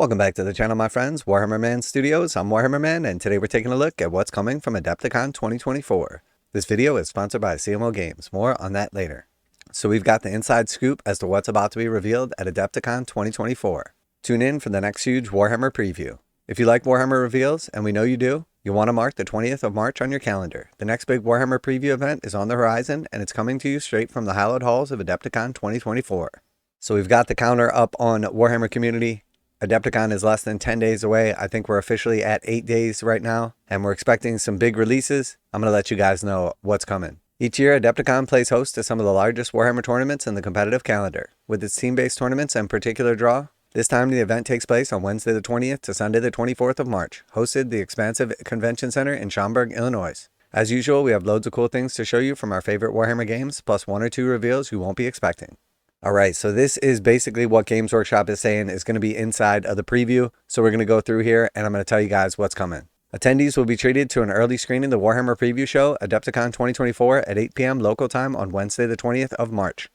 Welcome back to the channel, my friends. Warhammer Man Studios. I'm Warhammer Man, and today we're taking a look at what's coming from Adepticon 2024. This video is sponsored by CMO Games. More on that later. So we've got the inside scoop as to what's about to be revealed at Adepticon 2024. Tune in for the next huge Warhammer preview. If you like Warhammer reveals, and we know you do, you'll want to mark the 20th of March on your calendar. The next big Warhammer preview event is on the horizon, and it's coming to you straight from the hallowed halls of Adepticon 2024. So we've got the counter up on Warhammer Community. Adepticon is less than 10 days away. I think we're officially at 8 days right now, and we're expecting some big releases. I'm going to let you guys know what's coming. Each year, Adepticon plays host to some of the largest Warhammer tournaments in the competitive calendar, with its team-based tournaments and particular draw. This time, the event takes place on Wednesday the 20th to Sunday the 24th of March, hosted the expansive convention center in Schaumburg, Illinois. As usual, we have loads of cool things to show you from our favorite Warhammer games, plus 1 or 2 reveals you won't be expecting. Alright, so this is basically what Games Workshop is saying is going to be inside of the preview. So we're going to go through here and I'm going to tell you guys what's coming. Attendees will be treated to an early screening of the Warhammer Preview Show, Adepticon 2024 at 8 p.m. local time on Wednesday the 20th of March.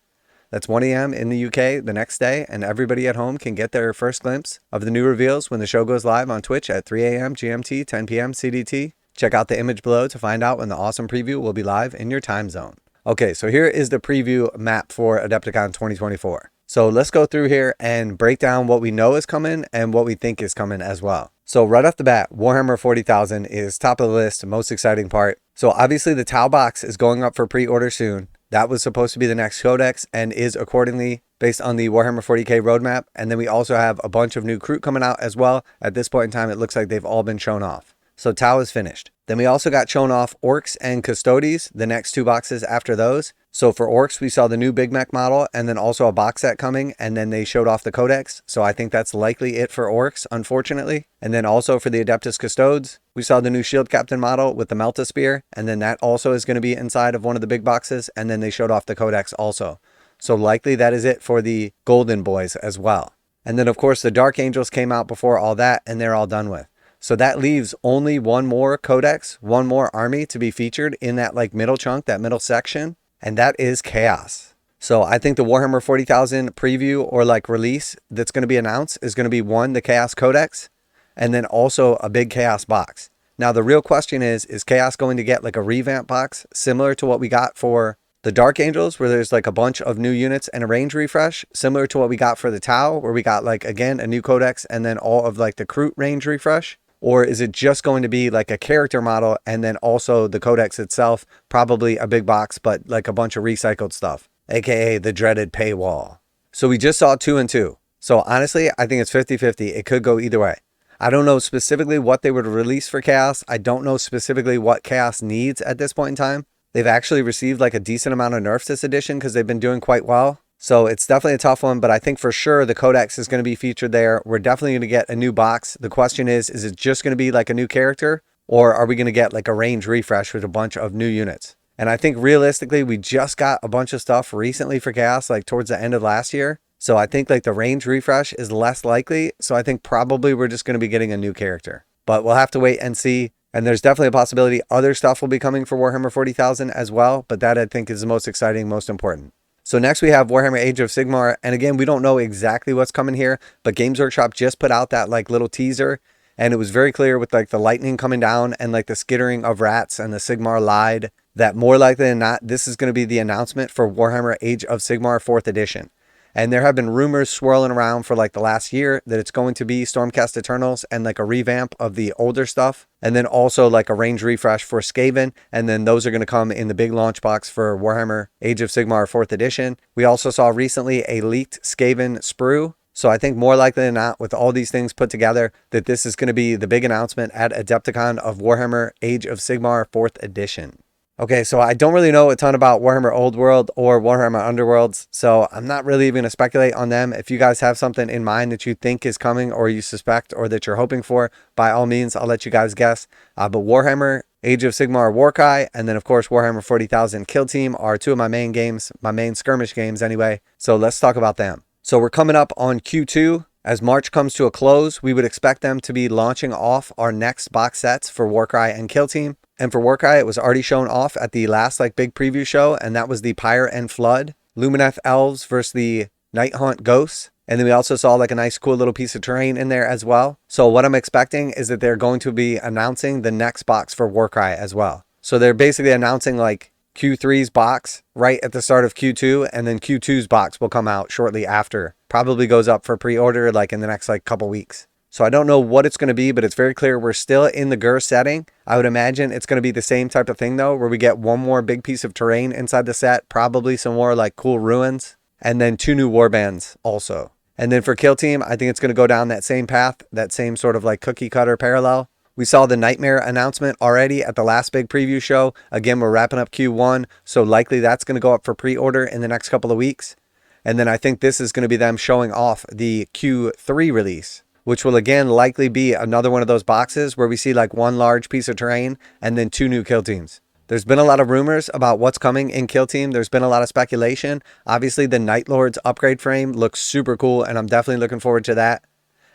That's 1 a.m. in the UK the next day, and everybody at home can get their first glimpse of the new reveals when the show goes live on Twitch at 3 a.m. GMT, 10 p.m. CDT. Check out the image below to find out when the awesome preview will be live in your time zone. Okay, so here is the preview map for Adepticon 2024. So let's go through here and break down what we know is coming and what we think is coming as well. So right off the bat, Warhammer 40,000 is top of the list, most exciting part. So obviously the Tau box is going up for pre-order soon. That was supposed to be the next Codex and is accordingly based on the Warhammer 40k roadmap. And then we also have a bunch of new Krut coming out as well. At this point in time, it looks like they've all been shown off. So Tau is finished. Then we also got shown off Orcs and Custodes, the next 2 boxes after those. So for Orcs, we saw the new Big Mech model and then also a box set coming, and then they showed off the Codex. So I think that's likely it for Orcs, unfortunately. And then also for the Adeptus Custodes, we saw the new Shield Captain model with the Melta Spear, and then that also is going to be inside of one of the big boxes, and then they showed off the Codex also. So likely that is it for the Golden Boys as well. And then of course the Dark Angels came out before all that, and they're all done with. So that leaves only one more Codex, one more army to be featured in that like middle chunk, that middle section, and that is Chaos. So I think the Warhammer 40,000 preview or like release that's going to be announced is going to be one, the Chaos Codex, and then also a big Chaos box. Now the real question is Chaos going to get like a revamp box similar to what we got for the Dark Angels, where there's like a bunch of new units and a range refresh, similar to what we got for the Tau, where we got like, again, a new Codex and then all of like the Krut range refresh? Or is it just going to be like a character model and then also the Codex itself, probably a big box, but like a bunch of recycled stuff, aka the dreaded paywall? So we just saw 2 and 2. So honestly, I think it's 50-50. It could go either way. I don't know specifically what they would release for Chaos. I don't know specifically what Chaos needs at this point in time. They've actually received like a decent amount of nerfs this edition because they've been doing quite well. So it's definitely a tough one, but I think for sure the Codex is going to be featured there. We're definitely going to get a new box. The question is it just going to be like a new character, or are we going to get like a range refresh with a bunch of new units? And I think realistically, we just got a bunch of stuff recently for Chaos, like towards the end of last year. So I think like the range refresh is less likely. So I think probably we're just going to be getting a new character, but we'll have to wait and see. And there's definitely a possibility other stuff will be coming for Warhammer 40,000 as well. But that I think is the most exciting, most important. So next we have Warhammer Age of Sigmar, and again, we don't know exactly what's coming here, but Games Workshop just put out that like little teaser, and it was very clear with like the lightning coming down and like the skittering of rats and the Sigmar lied that more likely than not, this is going to be the announcement for Warhammer Age of Sigmar 4th edition. And there have been rumors swirling around for like the last year that it's going to be Stormcast Eternals and like a revamp of the older stuff. And then also like a range refresh for Skaven. And then those are going to come in the big launch box for Warhammer Age of Sigmar 4th edition. We also saw recently a leaked Skaven sprue. So I think more likely than not, with all these things put together, that this is going to be the big announcement at Adepticon of Warhammer Age of Sigmar 4th edition. Okay, so I don't really know a ton about Warhammer Old World or Warhammer Underworlds, so I'm not really even going to speculate on them. If you guys have something in mind that you think is coming or you suspect or that you're hoping for, by all means, I'll let you guys guess. But Warhammer Age of Sigmar Warcry, and then of course Warhammer 40,000 Kill Team are 2 of my main games, my main skirmish games anyway. So let's talk about them. So we're coming up on Q2. As March comes to a close, we would expect them to be launching off our next box sets for Warcry and Kill Team. And for Warcry, it was already shown off at the last like big preview show, and that was the Pyre and Flood, Lumineth Elves versus the Night Hunt Ghosts. And then we also saw like a nice cool little piece of terrain in there as well. So what I'm expecting is that they're going to be announcing the next box for Warcry as well. So they're basically announcing like Q3's box right at the start of Q2, and then Q2's box will come out shortly after. Probably goes up for pre-order like in the next like couple weeks. So I don't know what it's going to be, but it's very clear we're still in the Gur setting. I would imagine it's going to be the same type of thing though, where we get one more big piece of terrain inside the set, probably some more like cool ruins, and then 2 new warbands also. And then for Kill Team, I think it's going to go down that same path, that same sort of like cookie cutter parallel. We saw the Nightmare announcement already at the last big preview show. Again, we're wrapping up Q1, so likely that's going to go up for pre-order in the next couple of weeks. And then I think this is going to be them showing off the Q3 release, which will again likely be another one of those boxes where we see like one large piece of terrain and then 2 new Kill Teams. There's been a lot of rumors about what's coming in Kill Team. There's been a lot of speculation. Obviously, the Night Lord's upgrade frame looks super cool, and I'm definitely looking forward to that.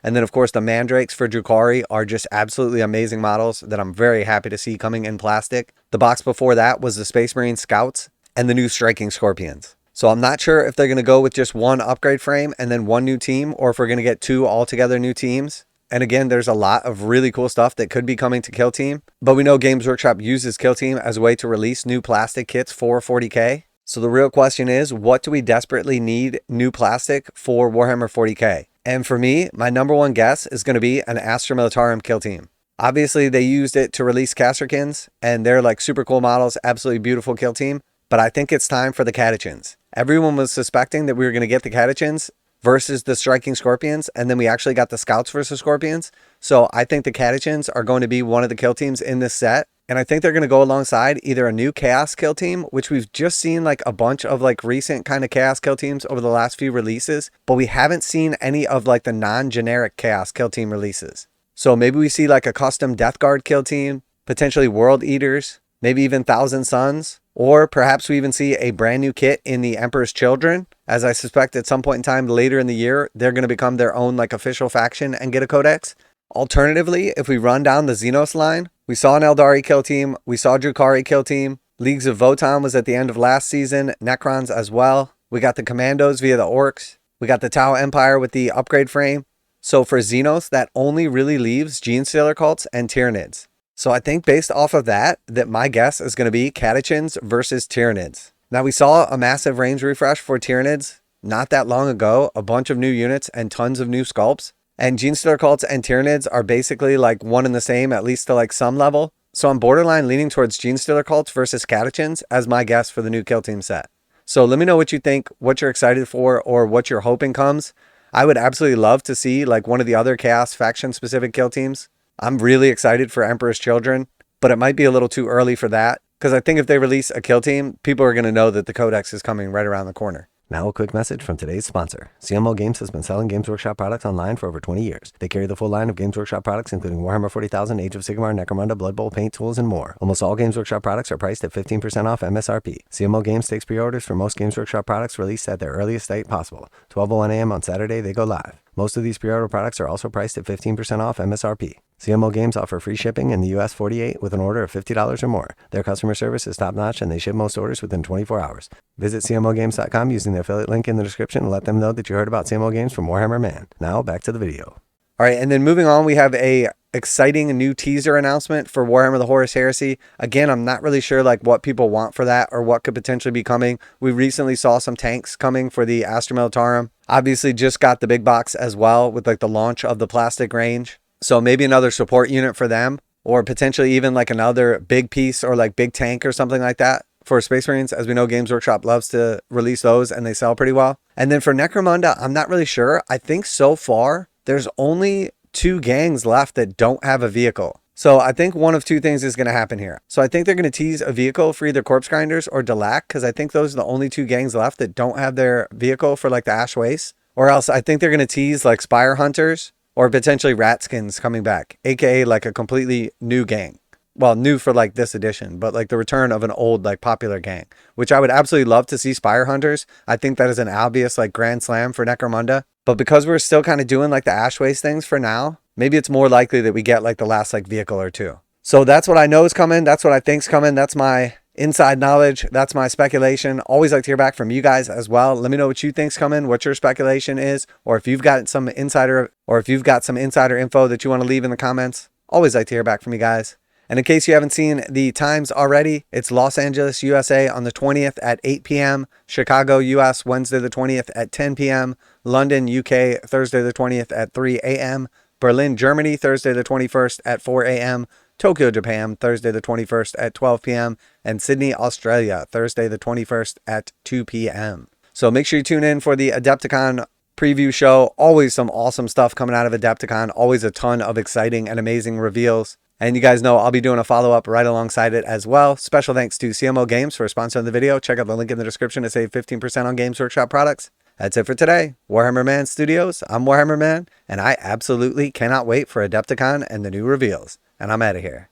And then, of course, the Mandrakes for Drukhari are just absolutely amazing models that I'm very happy to see coming in plastic. The box before that was the Space Marine Scouts and the new Striking Scorpions. So I'm not sure if they're going to go with just one upgrade frame and then one new team, or if we're going to get 2 altogether new teams. And again, there's a lot of really cool stuff that could be coming to Kill Team. But we know Games Workshop uses Kill Team as a way to release new plastic kits for 40K. So the real question is, what do we desperately need new plastic for Warhammer 40K? And for me, my number one guess is going to be an Astra Militarum Kill Team. Obviously, they used it to release Casterkins, and they're like super cool models, absolutely beautiful Kill Team. But I think it's time for the Catachans. Everyone was suspecting that we were going to get the Catachans versus the Striking Scorpions, and then we actually got the Scouts versus Scorpions. So I think the Catachans are going to be one of the Kill Teams in this set. And I think they're going to go alongside either a new Chaos Kill Team, which we've just seen like a bunch of like recent kind of Chaos Kill Teams over the last few releases, but we haven't seen any of like the non-generic Chaos Kill Team releases. So maybe we see like a custom Death Guard Kill Team, potentially World Eaters, maybe even Thousand Suns, or perhaps we even see a brand new kit in the Emperor's Children, as I suspect at some point in time later in the year, they're going to become their own like official faction and get a Codex. Alternatively, if we run down the Xenos line, we saw an Eldari Kill Team, we saw Drukhari Kill Team, Leagues of Votan was at the end of last season, Necrons as well. We got the Commandos via the Orcs, we got the Tau Empire with the upgrade frame. So for Xenos, that only really leaves Genestealer Cults and Tyranids. So I think based off of that my guess is going to be Catachans versus Tyranids. Now we saw a massive range refresh for Tyranids not that long ago, a bunch of new units and tons of new sculpts. And Genestealer Cults and Tyranids are basically like one and the same, at least to like some level. So I'm borderline leaning towards Genestealer Cults versus Catachans as my guess for the new Kill Team set. So let me know what you think, what you're excited for, or what you're hoping comes. I would absolutely love to see like one of the other Chaos faction specific Kill Teams. I'm really excited for Emperor's Children, but it might be a little too early for that, because I think if they release a Kill Team, people are going to know that the Codex is coming right around the corner. Now a quick message from today's sponsor. CMO Games has been selling Games Workshop products online for over 20 years. They carry the full line of Games Workshop products, including Warhammer 40,000, Age of Sigmar, Necromunda, Blood Bowl, paint tools, and more. Almost all Games Workshop products are priced at 15% off MSRP. CMO Games takes pre-orders for most Games Workshop products released at their earliest date possible. 12:01 a.m. on Saturday, they go live. Most of these pre-order products are also priced at 15% off MSRP. CMO Games offer free shipping in the US 48 with an order of $50 or more. Their customer service is top-notch and they ship most orders within 24 hours. Visit CMOGames.com using the affiliate link in the description and let them know that you heard about CMO Games from Warhammer Man. Now back to the video. All right, and then moving on, we have a exciting new teaser announcement for Warhammer the Horus Heresy. Again, I'm not really sure like what people want for that or what could potentially be coming. We recently saw some tanks coming for the Astra Militarum. Obviously just got the big box as well with like the launch of the plastic range. So maybe another support unit for them, or potentially even like another big piece or like big tank or something like that for Space Marines. As we know, Games Workshop loves to release those and they sell pretty well. And then for Necromunda, I'm not really sure. I think so far there's only 2 gangs left that don't have a vehicle. So I think one of 2 things is going to happen here. So I think they're going to tease a vehicle for either Corpse Grinders or Delaque, because I think those are the only 2 gangs left that don't have their vehicle for like the Ash Waste. Or else I think they're going to tease like Spire Hunters or potentially Ratskins coming back, aka like a completely new gang. Well, new for like this edition, but like the return of an old like popular gang, which I would absolutely love to see. Spire Hunters. I think that is an obvious like grand slam for Necromunda. But because we're still kind of doing like the Ash Waste things for now, maybe it's more likely that we get like the last like vehicle or 2. So that's what I know is coming. That's what I think's coming. That's my inside knowledge. That's my speculation. Always like to hear back from you guys as well. Let me know what you think's coming, what your speculation is, or if you've got some insider info that you want to leave in the comments. Always like to hear back from you guys. And in case you haven't seen the times already, it's Los Angeles, USA on the 20th at 8 p.m., Chicago, US, Wednesday the 20th at 10 p.m., London, UK, Thursday the 20th at 3 a.m., Berlin, Germany, Thursday the 21st at 4 a.m., Tokyo, Japan, Thursday the 21st at 12 p.m., and Sydney, Australia, Thursday the 21st at 2 p.m. So make sure you tune in for the Adepticon Preview Show. Always some awesome stuff coming out of Adepticon. Always a ton of exciting and amazing reveals. And you guys know I'll be doing a follow-up right alongside it as well. Special thanks to CMO Games for sponsoring the video. Check out the link in the description to save 15% on Games Workshop products. That's it for today. Warhammer Man Studios, I'm Warhammer Man, and I absolutely cannot wait for Adepticon and the new reveals. And I'm out of here.